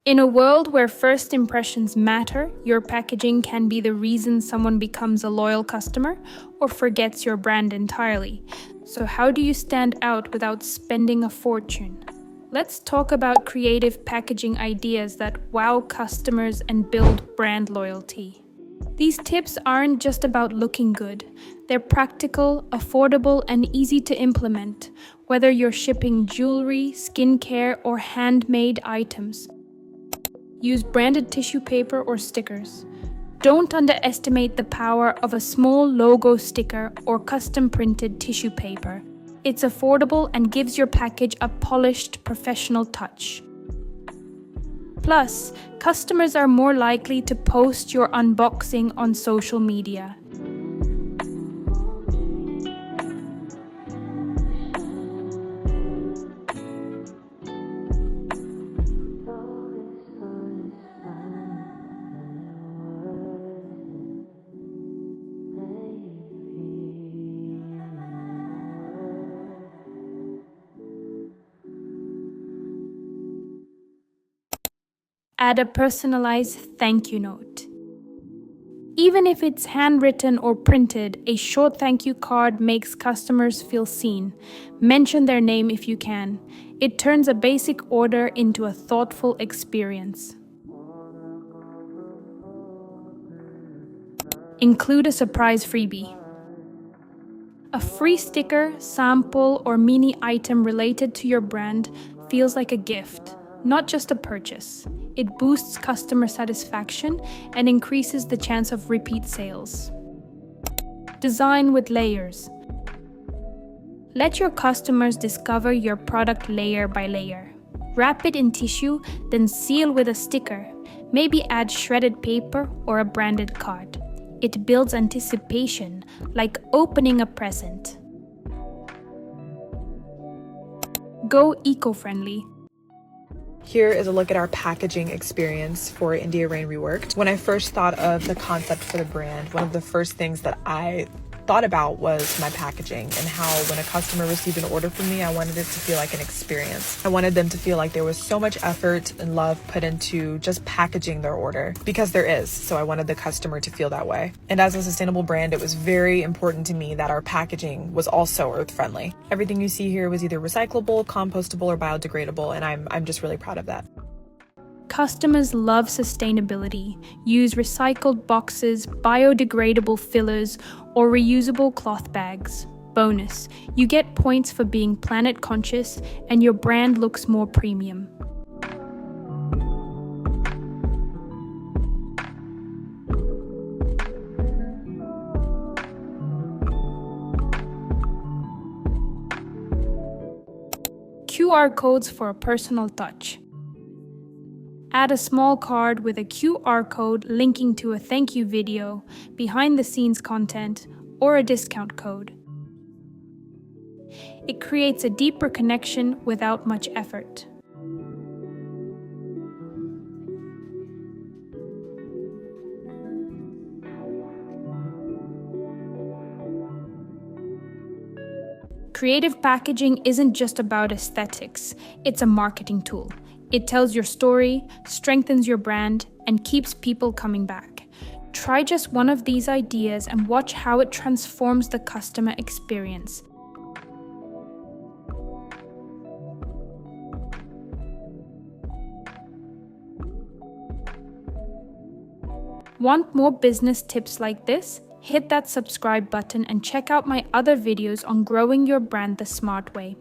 In a world where first impressions matter, your packaging can be the reason someone becomes a loyal customer or forgets your brand entirely. So how do you stand out without spending a fortune? Let's talk about creative packaging ideas that wow customers and build brand loyalty. These tips aren't just about looking good. They're practical, affordable, and easy to implement, whether you're shipping jewelry, skincare, or handmade items. Use branded tissue paper or stickers. Don't underestimate the power of a small logo sticker or custom printed tissue paper. It's affordable and gives your package a polished, professional touch. Plus, customers are more likely to post your unboxing on social media. Add a personalized thank you note. Even if it's handwritten or printed, a short thank you card makes customers feel seen. Mention their name if you can. It turns a basic order into a thoughtful experience. Include a surprise freebie. A free sticker, sample, or mini item related to your brand feels like a gift, not just a purchase. It boosts customer satisfaction and increases the chance of repeat sales. Design with layers. Let your customers discover your product layer by layer. Wrap it in tissue, then seal with a sticker. Maybe add shredded paper or a branded card. It builds anticipation, like opening a present. Go eco-friendly. Here is a look at our packaging experience for India Rain Reworked. When I first thought of the concept for the brand, one of the first things that I thought about was my packaging and how when a customer received an order from me, I wanted it to feel like an experience. I wanted them to feel like there was so much effort and love put into just packaging their order, because there is. So I wanted the customer to feel that way. And as a sustainable brand, it was very important to me that our packaging was also earth-friendly. Everything you see here was either recyclable, compostable, or biodegradable, and I'm just really proud of that. Customers love sustainability. Use recycled boxes, biodegradable fillers, or reusable cloth bags. Bonus, you get points for being planet conscious and your brand looks more premium. QR codes for a personal touch. Add a small card with a QR code linking to a thank you video, behind the scenes content, or a discount code. It creates a deeper connection without much effort. Creative packaging isn't just about aesthetics, it's a marketing tool. It tells your story, strengthens your brand, and keeps people coming back. Try just one of these ideas and watch how it transforms the customer experience. Want more business tips like this? Hit that subscribe button and check out my other videos on growing your brand the smart way.